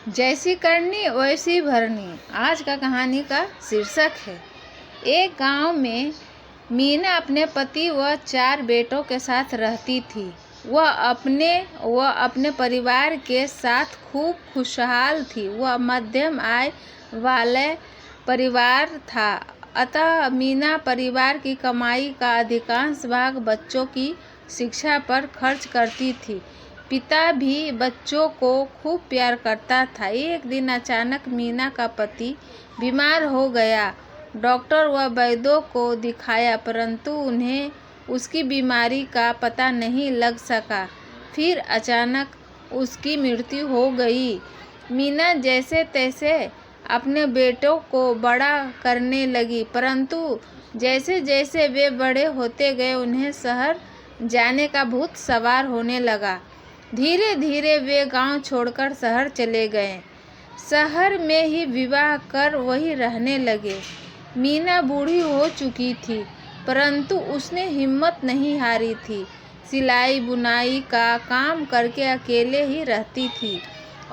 जैसी करनी वैसी भरनी आज का कहानी का शीर्षक है। एक गांव में मीना अपने पति व 4 बेटों के साथ रहती थी। वह अपने परिवार के साथ खूब खुशहाल थी। वह मध्यम आय वाले परिवार था, अतः मीना परिवार की कमाई का अधिकांश भाग बच्चों की शिक्षा पर खर्च करती थी। पिता भी बच्चों को खूब प्यार करता था। एक दिन अचानक मीना का पति बीमार हो गया। डॉक्टर व वैद्यों को दिखाया, परंतु उन्हें उसकी बीमारी का पता नहीं लग सका। फिर अचानक उसकी मृत्यु हो गई। मीना जैसे तैसे अपने बेटों को बड़ा करने लगी, परंतु जैसे जैसे वे बड़े होते गए उन्हें शहर जाने का भूत सवार होने लगा। धीरे धीरे वे गांव छोड़कर शहर चले गए। शहर में ही विवाह कर वहीं रहने लगे। मीना बूढ़ी हो चुकी थी, परंतु उसने हिम्मत नहीं हारी थी। सिलाई बुनाई का काम करके अकेले ही रहती थी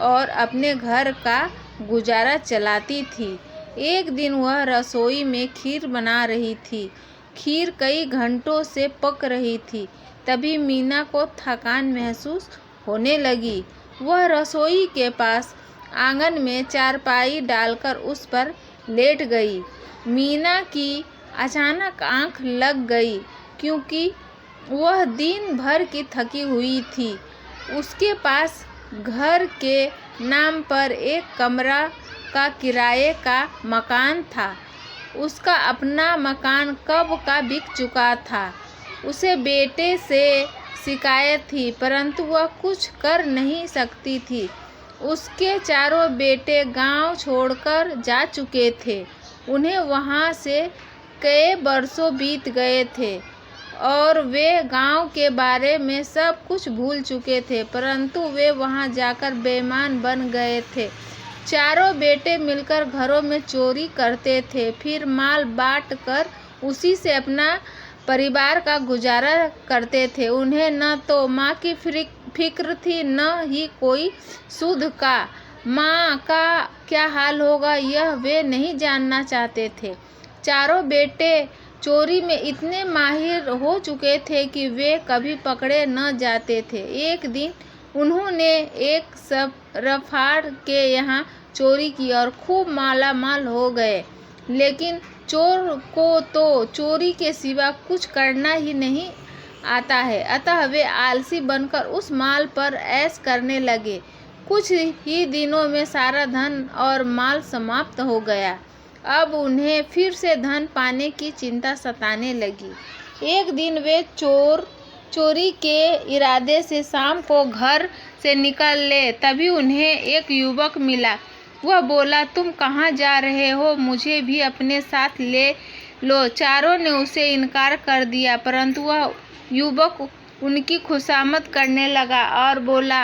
और अपने घर का गुजारा चलाती थी। एक दिन वह रसोई में खीर बना रही थी। खीर कई घंटों से पक रही थी। तभी मीना को थकान महसूस होने लगी। वह रसोई के पास आंगन में चारपाई डालकर उस पर लेट गई। मीना की अचानक आंख लग गई, क्योंकि वह दिन भर की थकी हुई थी। उसके पास घर के नाम पर एक कमरा का किराए का मकान था। उसका अपना मकान कब का बिक चुका था। उसे बेटे से शिकायत थी, परंतु वह कुछ कर नहीं सकती थी। उसके 4 बेटे गांव छोड़कर जा चुके थे। उन्हें वहां से कई वर्षों बीत गए थे और वे गांव के बारे में सब कुछ भूल चुके थे, परंतु वे वहां जाकर बेईमान बन गए थे। 4 बेटे मिलकर घरों में चोरी करते थे, फिर माल बांट कर उसी से अपना परिवार का गुजारा करते थे। उन्हें न तो माँ की फिक्र थी, न ही कोई सुध का। माँ का क्या हाल होगा यह वे नहीं जानना चाहते थे। 4 बेटे चोरी में इतने माहिर हो चुके थे कि वे कभी पकड़े न जाते थे। एक दिन उन्होंने एक सफार के यहाँ चोरी की और खूब माला माल हो गए। लेकिन चोर को तो चोरी के सिवा कुछ करना ही नहीं आता है, अतः वे आलसी बनकर उस माल पर ऐश करने लगे। कुछ ही दिनों में सारा धन और माल समाप्त हो गया। अब उन्हें फिर से धन पाने की चिंता सताने लगी। एक दिन वे चोरी के इरादे से शाम को घर से निकले, तभी उन्हें एक युवक मिला। वह बोला, तुम कहाँ जा रहे हो? मुझे भी अपने साथ ले लो। 4 ने उसे इनकार कर दिया, परंतु वह युवक उनकी खुशामद करने लगा और बोला,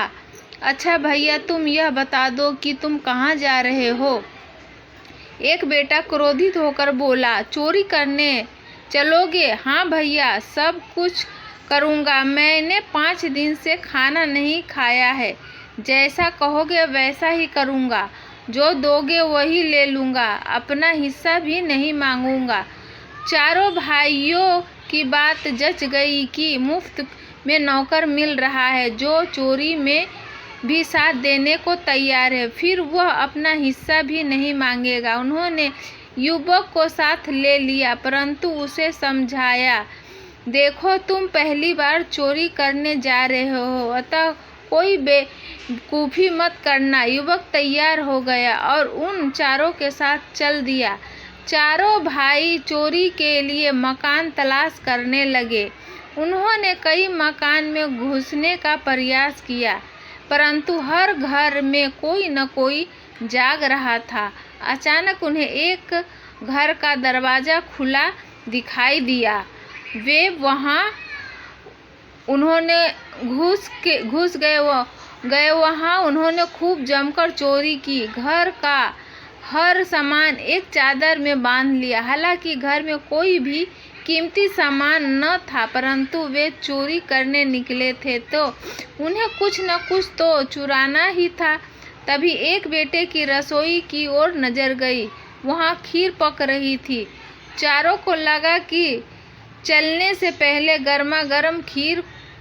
अच्छा भैया, तुम यह बता दो कि तुम कहाँ जा रहे हो? एक बेटा क्रोधित होकर बोला, चोरी करने चलोगे? हाँ भैया, सब कुछ करूँगा। मैंने 5 दिन से खाना नहीं खाया है। जैसा कहोगे वैसा ही करूँगा। जो दोगे वही ले लूँगा। अपना हिस्सा भी नहीं मांगूंगा। 4 भाइयों की बात जच गई कि मुफ्त में नौकर मिल रहा है जो चोरी में भी साथ देने को तैयार है, फिर वह अपना हिस्सा भी नहीं मांगेगा। उन्होंने युवक को साथ ले लिया, परंतु उसे समझाया, देखो तुम पहली बार चोरी करने जा रहे हो, अतः कोई बेवकूफ़ी मत करना। युवक तैयार हो गया और उन 4 के साथ चल दिया। 4 भाई चोरी के लिए मकान तलाश करने लगे। उन्होंने कई मकान में घुसने का प्रयास किया, परंतु हर घर में कोई न कोई जाग रहा था। अचानक उन्हें एक घर का दरवाज़ा खुला दिखाई दिया। वे वहां उन्होंने घुस गए। वहां उन्होंने खूब जमकर चोरी की। घर का हर सामान एक चादर में बांध लिया। हालांकि घर में कोई भी कीमती सामान न था, परंतु वे चोरी करने निकले थे तो उन्हें कुछ न कुछ तो चुराना ही था। तभी एक बेटे की रसोई की ओर नजर गई। वहाँ खीर पक रही थी। चारों को लगा कि चलने से पहले गर्मा गर्म खीर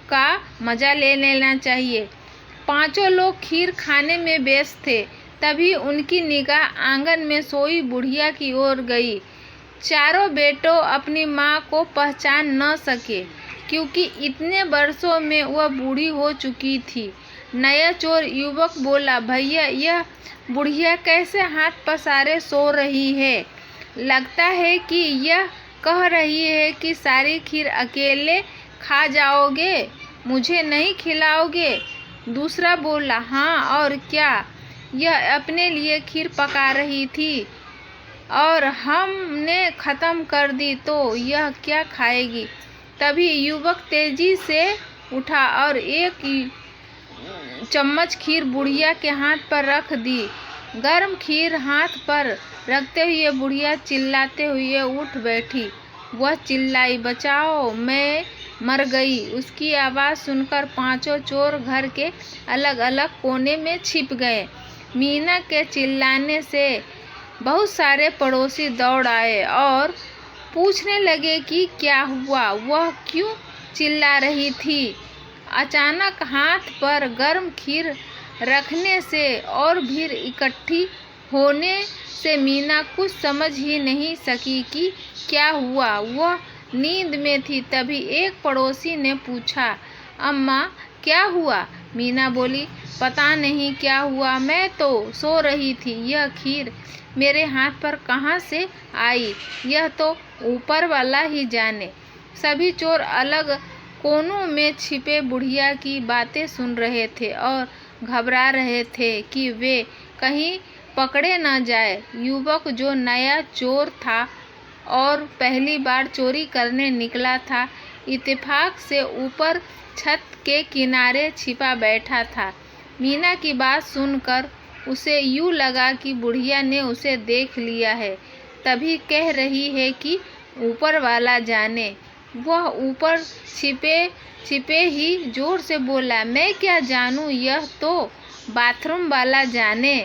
का मजा ले लेना चाहिए। पांचों लोग खीर खाने में व्यस्त थे। तभी उनकी निगाह आंगन में सोई बुढ़िया की ओर गई। चारों बेटों अपनी माँ को पहचान न सके, क्योंकि इतने वर्षों में वह बूढ़ी हो चुकी थी। नया चोर युवक बोला, भैया, यह बुढ़िया कैसे हाथ पसारे सो रही है? लगता है कि यह कह रही है कि सारी खीर अकेले खा जाओगे, मुझे नहीं खिलाओगे। दूसरा बोला, हाँ और क्या, यह अपने लिए खीर पका रही थी और हमने ख़त्म कर दी तो यह क्या खाएगी। तभी युवक तेजी से उठा और एक चम्मच खीर बुढ़िया के हाथ पर रख दी। गर्म खीर हाथ पर रखते हुए बुढ़िया चिल्लाते हुए उठ बैठी। वह चिल्लाई, बचाओ, मैं मर गई। उसकी आवाज़ सुनकर पांचों चोर घर के अलग अलग कोने में छिप गए। मीना के चिल्लाने से बहुत सारे पड़ोसी दौड़ आए और पूछने लगे कि क्या हुआ, वह क्यों चिल्ला रही थी। अचानक हाथ पर गर्म खीर रखने से और भीड़ इकट्ठी होने से मीना कुछ समझ ही नहीं सकी कि क्या हुआ। वह नींद में थी। तभी एक पड़ोसी ने पूछा, अम्मा क्या हुआ? मीना बोली, पता नहीं क्या हुआ, मैं तो सो रही थी। यह खीर मेरे हाथ पर कहाँ से आई, यह तो ऊपर वाला ही जाने। सभी चोर अलग कोनों में छिपे बुढ़िया की बातें सुन रहे थे और घबरा रहे थे कि वे कहीं पकड़े न जाए। युवक, जो नया चोर था और पहली बार चोरी करने निकला था, इत्तेफाक से ऊपर छत के किनारे छिपा बैठा था। मीना की बात सुनकर उसे यूँ लगा कि बुढ़िया ने उसे देख लिया है, तभी कह रही है कि ऊपर वाला जाने। वह ऊपर छिपे ही जोर से बोला, मैं क्या जानूं, यह तो बाथरूम वाला जाने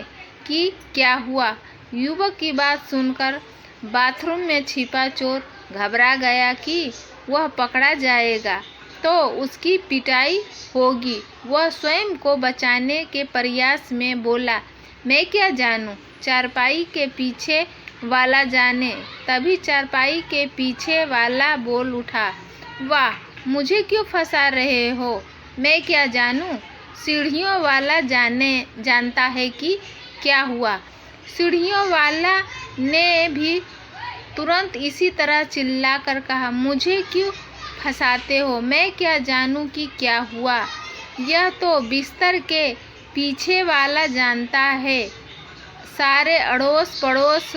कि क्या हुआ। युवक की बात सुनकर बाथरूम में छिपा चोर घबरा गया कि वह पकड़ा जाएगा तो उसकी पिटाई होगी। वह स्वयं को बचाने के प्रयास में बोला, मैं क्या जानूं, चारपाई के पीछे वाला जाने। तभी चारपाई के पीछे वाला बोल उठा, वाह, मुझे क्यों फंसा रहे हो, मैं क्या जानूं, सीढ़ियों वाला जानता है कि क्या हुआ। सीढ़ियों वाला ने भी तुरंत इसी तरह चिल्लाकर कहा, मुझे क्यों फंसाते हो, मैं क्या जानूं कि क्या हुआ। यह तो बिस्तर के पीछे वाला जानता है। सारे अड़ोस पड़ोस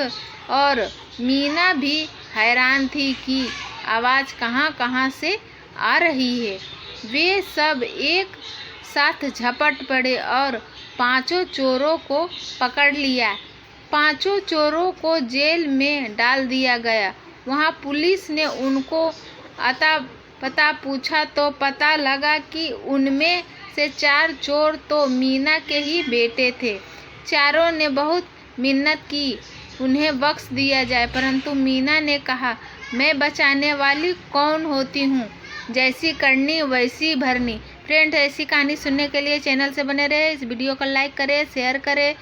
और मीना भी हैरान थी कि आवाज़ कहाँ कहाँ से आ रही है। वे सब एक साथ झपट पड़े और पांचों चोरों को पकड़ लिया। पांचों चोरों को जेल में डाल दिया गया। वहाँ पुलिस ने उनको अता पता पूछा तो पता लगा कि उनमें से 4 चोर तो मीना के ही बेटे थे। चारों ने बहुत मिन्नत की उन्हें बख्श दिया जाए, परंतु मीना ने कहा, मैं बचाने वाली कौन होती हूँ, जैसी करनी वैसी भरनी। फ्रेंड्स, ऐसी कहानी सुनने के लिए चैनल से बने रहे। इस वीडियो को लाइक करें, शेयर करें।